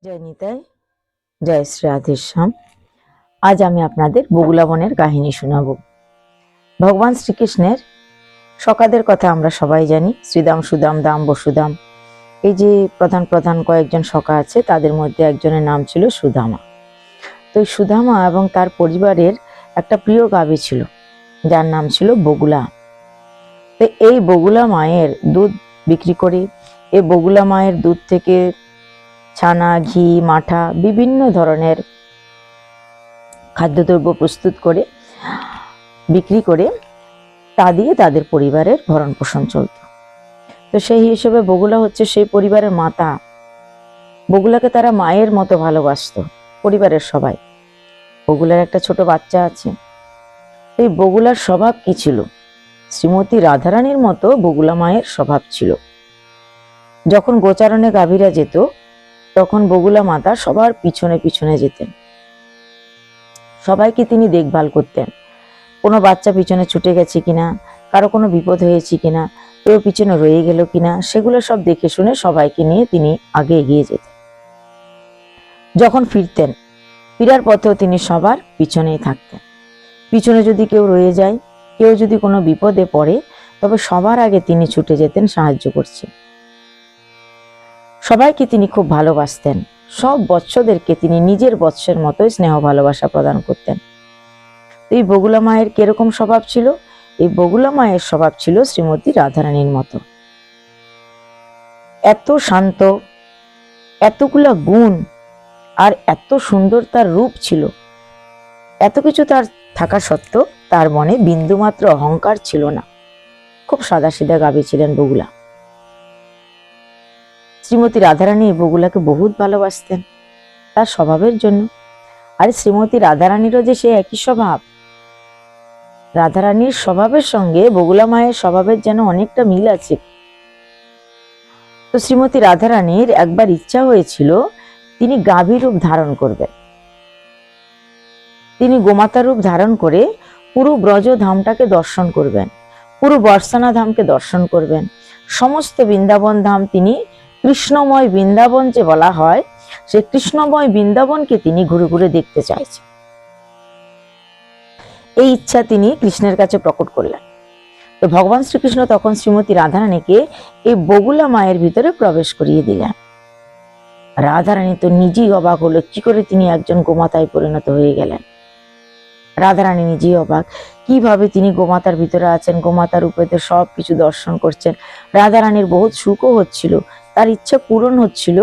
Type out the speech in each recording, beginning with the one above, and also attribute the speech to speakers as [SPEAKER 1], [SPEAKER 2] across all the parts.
[SPEAKER 1] জয় নিতাই, জয় শ্রী রাধেশ্যাম। আজ আমি আপনাদের বগুলা বনের কাহিনী শোনাবো। ভগবান শ্রীকৃষ্ণের সখাদের কথা আমরা সবাই জানি, শ্রীদাম, সুদাম, দাম, বসুদাম। এই যে প্রধান প্রধান কয়েকজন সখা আছে, তাদের মধ্যে একজনের নাম ছিল সুদামা। তো এই সুদামা এবং তার পরিবারের একটা প্রিয় গাভী ছিল, যার নাম ছিল বগুলা। তো এই বগুলা মায়ের দুধ বিক্রি করে, এই বগুলা মায়ের দুধ থেকে ছানা, ঘি, মাঠা, বিভিন্ন ধরনের খাদ্যদ্রব্য প্রস্তুত করে বিক্রি করে তা দিয়ে তাদের পরিবারের ভরণ পোষণ চলত। তো সেই হিসেবে বগুলা হচ্ছে সেই পরিবারের মাতা। বগুলাকে তারা মায়ের মতো ভালোবাসত, পরিবারের সবাই। বগুলার একটা ছোট বাচ্চা আছে। এই বগুলার স্বভাব কি ছিল? শ্রীমতী রাধারানীর মতো বগুলা মায়ের স্বভাব ছিল। যখন গোচারণে গাভীরা যেত, তখন বগুলা মাতা সবার পিছনে পিছনে যেতেন। সবাইকে তিনি দেখভাল করতেন। কোনো বাচ্চা পিছনে ছুটে গেছে কিনা, কারো কোনো বিপদ হয়েছে কিনা, কেউ পিছনে রয়ে গেল কিনা, সেগুলো সব দেখে শুনে সবাইকে নিয়ে তিনি আগে এগিয়ে যেতেন। যখন ফিরতেন, ফিরার পথেও তিনি সবার পিছনেই থাকতেন। পিছনে যদি কেউ রয়ে যায়, কেউ যদি কোনো বিপদে পড়ে, তবে সবার আগে তিনি ছুটে যেতেন সাহায্য করছেন। সবাইকে তিনি খুব ভালোবাসতেন। সব বৎসদেরকে তিনি নিজের বৎসের মতোই স্নেহ ভালোবাসা প্রদান করতেন। এই বগুলা মায়ের কিরকম স্বভাব ছিল? এই বগুলা মায়ের স্বভাব ছিল শ্রীমতী রাধারানীর মতো। এত শান্ত, এতগুলা গুণ, আর এত সুন্দর তার রূপ ছিল। এত কিছু তার থাকা সত্ত্বেও তার মনে বিন্দুমাত্র অহংকার ছিল না। খুব সাদাসিধা গাভী ছিলেন বগুলা। শ্রীমতী রাধারানী বগুলাকে বহুত ভালোবাসতেন তার স্বভাবের জন্য। আর শ্রীমতী রাধারানীরও যে সে একই স্বভাব। রাধারানীর স্বভাবের সঙ্গে বগুলা মায়ের স্বভাবের যেন অনেকটা মিল আছে। তো শ্রীমতী রাধারানীর একবার ইচ্ছা হয়েছিল তিনি গাভী রূপ ধারণ করবেন। তিনি গোমাতা রূপ ধারণ করে পুরো ব্রজ ধামটাকে দর্শন করবেন, পুরো বর্ষানা ধামকে দর্শন করবেন। সমস্ত বৃন্দাবন ধাম তিনি, কৃষ্ণময় বৃন্দাবন যে বলা হয়, সেই কৃষ্ণময় বৃন্দাবনকে তিনি ঘুরে ঘুরে দেখতে চাইছেন। এই ইচ্ছা তিনি কৃষ্ণের কাছে প্রকট করলেন। তো ভগবান শ্রীকৃষ্ণ তখন শ্রীমতী রাধারানীকে এই বগুলা মায়ের ভিতরে প্রবেশ করিয়ে দিলেন। রাধারানী তো নিজেই অবাক হলো, কি করে তিনি একজন গোমাতায় পরিণত হয়ে গেলেন। রাধারানী নিজেই অবাক, কিভাবে তিনি গোমাতার ভিতরে আছেন, গোমাতার রূপেতে সবকিছু দর্শন করছেন। রাধারানীর বহুত সুখও হচ্ছিল, তার ইচ্ছা পূরণ হচ্ছিল।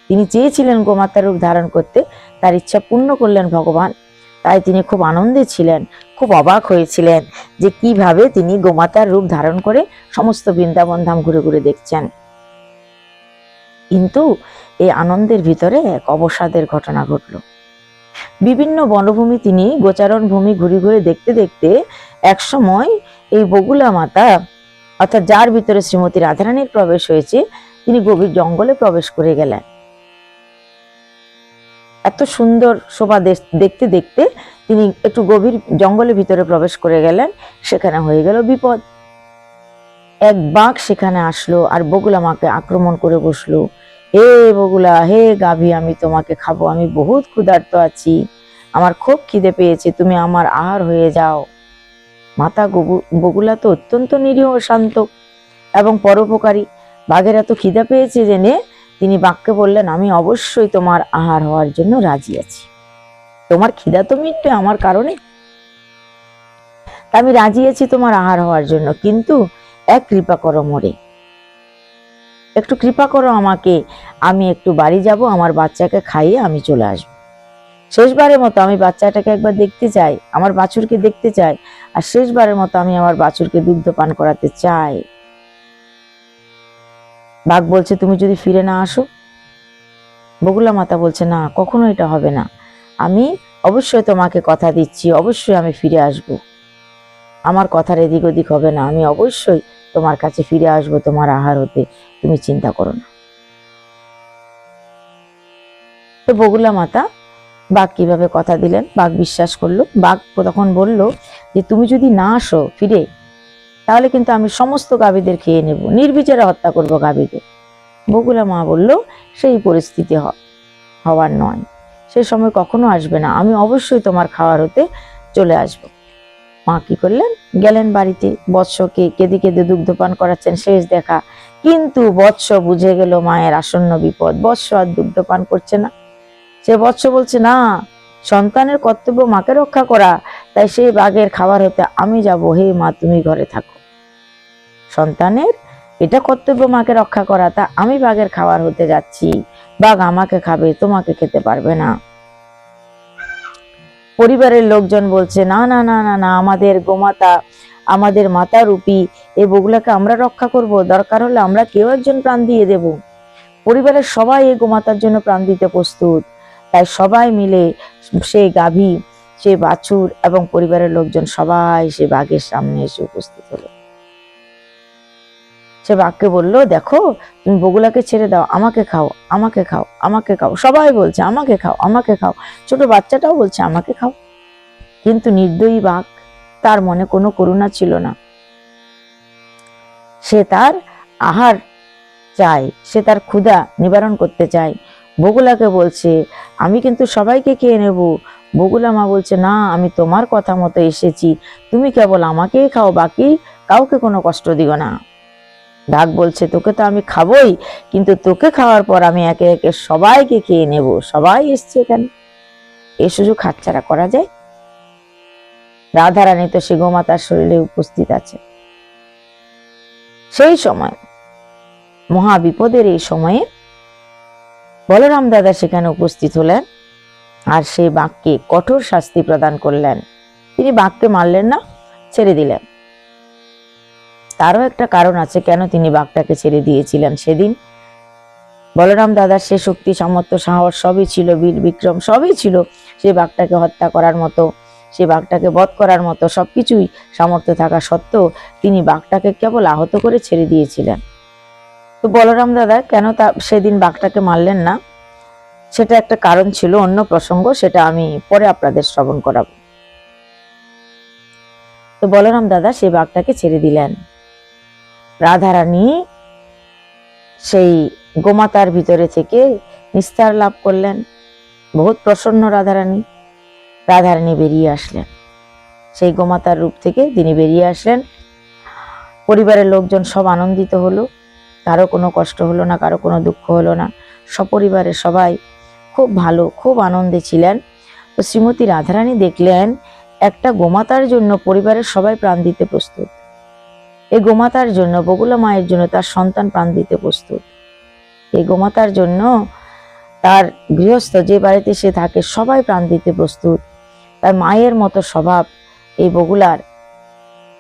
[SPEAKER 1] তিনি চেয়েছিলেন গোমাতার রূপ ধারণ করতে, তার ইচ্ছা পূর্ণ করলেন ভগবান। তাই তিনি খুব আনন্দে ছিলেন, খুব অবাক হয়েছিলেন যে কিভাবে তিনি গোমাতার রূপ ধারণ করে সমস্ত বৃন্দাবন ধাম ঘুরে ঘুরে দেখছেন। কিন্তু এই আনন্দের ভিতরে এক অবসাদের ঘটনা ঘটল। বিভিন্ন বনভূমি তিনি গোচারণ ভূমি ঘুরে ঘুরে দেখতে দেখতে এক সময় এই বগুলা মাতা, অর্থাৎ যার ভিতরে শ্রীমতী রাধারানীর প্রবেশ হয়েছে, তিনি গভীর জঙ্গলে প্রবেশ করে গেলেন। এত সুন্দর শোভা দেখতে দেখতে তিনি একটু গভীর জঙ্গলের ভিতরে প্রবেশ করে গেলেন। সেখানে হয়ে গেল বিপদ। এক বাঘ সেখানে আসলো আর বগুলা মাকে আক্রমণ করে বসলো। হে বগুলা, হে গাভী, আমি তোমাকে খাবো, আমি বহুত ক্ষুধার্ত আছি, আমার খুব খিদে পেয়েছে, তুমি আমার আহার হয়ে যাও। মাতা বগুলা তো অত্যন্ত নিরীহ, শান্ত এবং পরোপকারী। বাঘের এত খিদা পেয়েছে জেনে তিনি বাঘকে বললেন, আমি অবশ্যই তোমার আহার হওয়ার জন্য রাজি আছি। তোমার খিদা তো মিটবে আমার কারণে, আমি রাজি আছি তোমার আহার হওয়ার জন্য, কিন্তু এক কৃপা করো মোরে, একটু কৃপা করো আমাকে, আমি একটু বাড়ি যাব, আমার বাচ্চাকে খাইয়ে আমি চলে আসবো। শেষবারের মতো আমি বাচ্চাটাকে একবার দেখতে চাই, আমার বাছুরকে দেখতে চাই, আর শেষবারের মতো আমি আমার বাছুরকে দুগ্ধ পান করাতে চাই। বাঘ বলছে, তুমি যদি ফিরে না আসো? বগুলা মাতা বলছে, না, কখনো এটা হবে না, আমি অবশ্যই তোমাকে কথা দিচ্ছি, অবশ্যই আমি ফিরে আসব, আমার কথার এদিক ওদিক হবে না, আমি অবশ্যই তোমার কাছে ফিরে আসব তোমার আহার হতে, তুমি চিন্তা করো না। তো বগুলা মাতা বাঘ কিভাবে কথা দিলেন, বাঘ বিশ্বাস করলো। বাঘ তখন বলল যে তুমি যদি না আসো ফিরে, তাহলে কিন্তু আমি সমস্ত গাভীদের খেয়ে নেব, নির্বিচারে হত্যা করব গাভীদের। বগুলা মা বলল, সেই পরিস্থিতি হওয়ার নয়, সে সময় কখনো আসবে না, আমি অবশ্যই তোমার খাওয়ার হতে চলে আসব। মা কি করলেন, গেলেন বাড়িতে, বৎসকে কেঁদে কেঁদে দুগ্ধপান করাচ্ছেন, শেষ দেখা। কিন্তু বৎস বুঝে গেল মায়ের আসন্ন বিপদ, বৎস আর দুগ্ধপান করছে না। সে বৎস বলছে, না, সন্তানের কর্তব্য মাকে রক্ষা করা, তাই সেই বাঘের খাবার হতে আমি যাব, হে মা তুমি ঘরে থাকো। সন্তানের এটা কর্তব্য মাকে রক্ষা করা, তা আমি বাঘের খাবার হতে যাচ্ছি, বাঘ আমাকে খাবে, তোমাকে খেতে পারবে না। পরিবারের লোকজন বলছে, না না না না না, আমাদের গোমাতা, আমাদের মাতা রূপী এই বগুলাকে আমরা রক্ষা করব, দরকার হলে আমরা কেউ একজন প্রাণ দিয়ে দেব। পরিবারের সবাই এই গোমাতার জন্য প্রাণ দিতে প্রস্তুত। তাই সবাই মিলে সেই গাভী, সে বাছুর এবং পরিবারের লোকজন সবাই সে বাঘের সামনে এসে উপস্থিত হলো। সে বাঘকে বলল, দেখো তুমি বগুলাকে ছেড়ে দাও, আমাকে খাও, আমাকে খাও, আমাকে খাও। সবাই বলছে আমাকে খাও, আমাকে খাও, ছোট বাচ্চাটাও বলছে আমাকে খাও। কিন্তু নির্দয়ী বাঘ, তার মনে কোনো করুণা ছিল না। সে তার আহার চায়, সে তার ক্ষুধা নিবারণ করতে চায়। বগুলাকে বলছে, আমি কিন্তু সবাইকে খেয়ে নেব। বগুলা মা বলছে, না, আমি তোমার কথা মতো এসেছি, তুমি কেবল আমাকেই খাও, বাকি কাউকে কোনো কষ্ট দিও না। বাঘ বলছে, তোকে তো আমি খাবই, কিন্তু তোকে খাওয়ার পর আমি একে একে সবাইকে খেয়ে নেব, সবাই এসছে এখানে, এ সুযোগ হাতছাড়া করা যায়? রাধারানী তো সে গোমাতার শরীরে উপস্থিত আছে। সেই সময়, মহা বিপদের এই সময়ে বলরাম দাদা সেখানে উপস্থিত হলেন, আর সেই বাঘকে কঠোর শাস্তি প্রদান করলেন। তিনি বাঘকে মারলেন না, ছেড়ে দিলেন। তারও একটা কারণ আছে কেন তিনি বাঘটাকে ছেড়ে দিয়েছিলেন সেদিন। বলরাম দাদার সে শক্তি, সামর্থ্য, সাহস সবই ছিল, বীর বিক্রম সবই ছিল সেই বাঘটাকে হত্যা করার মতো, সে বাঘটাকে বধ করার মতো সবকিছুই সামর্থ্য থাকা সত্ত্বেও তিনি বাঘটাকে কেবল আহত করে ছেড়ে দিয়েছিলেন। তো বলরাম দাদা কেন সেদিন বাঘটাকে মারলেন না, সেটা একটা কারণ ছিল, অন্য প্রসঙ্গ, সেটা আমি পরে আপনাদের শ্রবণ করাবো। তো বলরাম দাদা সেই বাঘটাকে ছেড়ে দিলেন। রাধারানী সেই গোমাতার ভিতরে থেকে নিস্তার লাভ করলেন, বহুত প্রসন্ন রাধারানী। রাধারানী বেরিয়ে আসলেন, সেই গোমাতার রূপ থেকে তিনি বেরিয়ে আসলেন। পরিবারের লোকজন সব আনন্দিত হলো, কারো কোনো কষ্ট হলো না, কারো কোনো দুঃখ হলো না, সপরিবারে সবাই খুব ভালো, খুব আনন্দে ছিলেন। তো শ্রীমতী রাধারানী দেখলেন একটা গোমাতার জন্য পরিবারের সবাই প্রাণ দিতে প্রস্তুত। এই গোমাতার জন্য, বগুলা মায়ের জন্য তার সন্তান প্রাণ দিতে প্রস্তুত। এই গোমাতার জন্য তার গৃহস্থ, যে বাড়িতে সে থাকে, সবাই প্রাণ দিতে প্রস্তুত। তার মায়ের মতো স্বভাব এই বগুলার,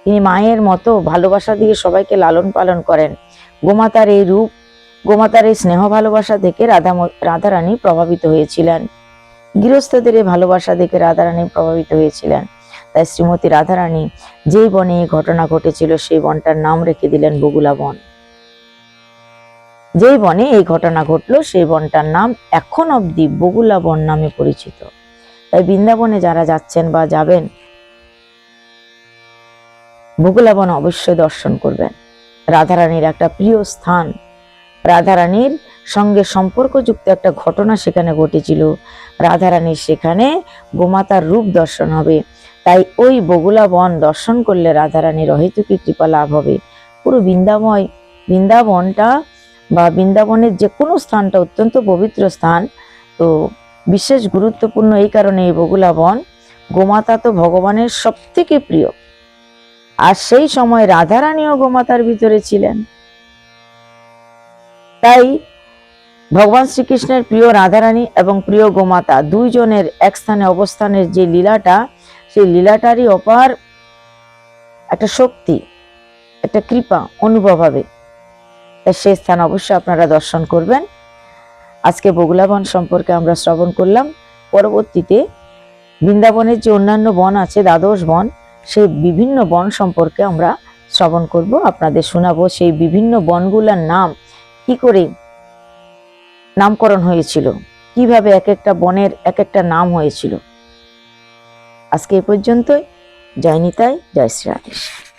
[SPEAKER 1] তিনি মায়ের মতো ভালোবাসা দিয়ে সবাইকে লালন পালন করেন। গোমাতার এই রূপ, গোমাতার এই স্নেহ ভালোবাসা দেখে রাধারানী প্রভাবিত হয়েছিলেন। গৃহস্থদের এই ভালোবাসা দেখে রাধারানী প্রভাবিত হয়েছিলেন। তাই শ্রীমতী রাধারানী যেই বনে এই ঘটনা ঘটেছিল সেই বনটার নাম রেখে দিলেন বগুলা বন। যেই বনে এই ঘটনা ঘটলো সেই বনটার নাম এখন অবধি বগুলা বন নামে পরিচিত। তাই বৃন্দাবনে যারা যাচ্ছেন বা যাবেন, বগুলা বন অবশ্যই দর্শন করবেন। রাধারানীর একটা প্রিয় স্থান, রাধারানীর সঙ্গে সম্পর্কযুক্ত একটা ঘটনা সেখানে ঘটেছিল। রাধারানীর সেখানে গোমাতার রূপ দর্শন হবে। তাই ওই বগুলা বন দর্শন করলে রাধারানীর অহেতুকী কৃপা লাভ হবে। পুরো বৃন্দাবনটা বা বৃন্দাবনের যে কোনো স্থানটা অত্যন্ত পবিত্র স্থান। তো বিশেষ গুরুত্বপূর্ণ এই কারণে এই বগুলা বন, গোমাতা তো ভগবানের সব থেকে প্রিয়, আর সেই সময় রাধারানীও গোমাতার ভিতরে ছিলেন। তাই ভগবান শ্রীকৃষ্ণের প্রিয় রাধারানী এবং প্রিয় গোমাতা দুইজনের এক স্থানে অবস্থানের যে লীলাটা, সেই লীলাটারই অপার একটা শক্তি, একটা কৃপা অনুভব হবে। তাই সেই স্থান অবশ্যই আপনারা দর্শন করবেন। আজকে বগুলা বন সম্পর্কে আমরা শ্রবণ করলাম। পরবর্তীতে বৃন্দাবনের যে অন্যান্য বন আছে, দ্বাদশ বন, সেই বিভিন্ন বন সম্পর্কে আমরা শ্রবণ করব, আপনাদের শোনাবো সেই বিভিন্ন বনগুলোর নাম, কি করে নামকরণ হয়েছিল, কিভাবে এক একটা বনের এক একটা নাম হয়েছিল। আজকে এ পর্যন্তই। জয় নিতাই, জয় শ্রী রাধেশ্যাম।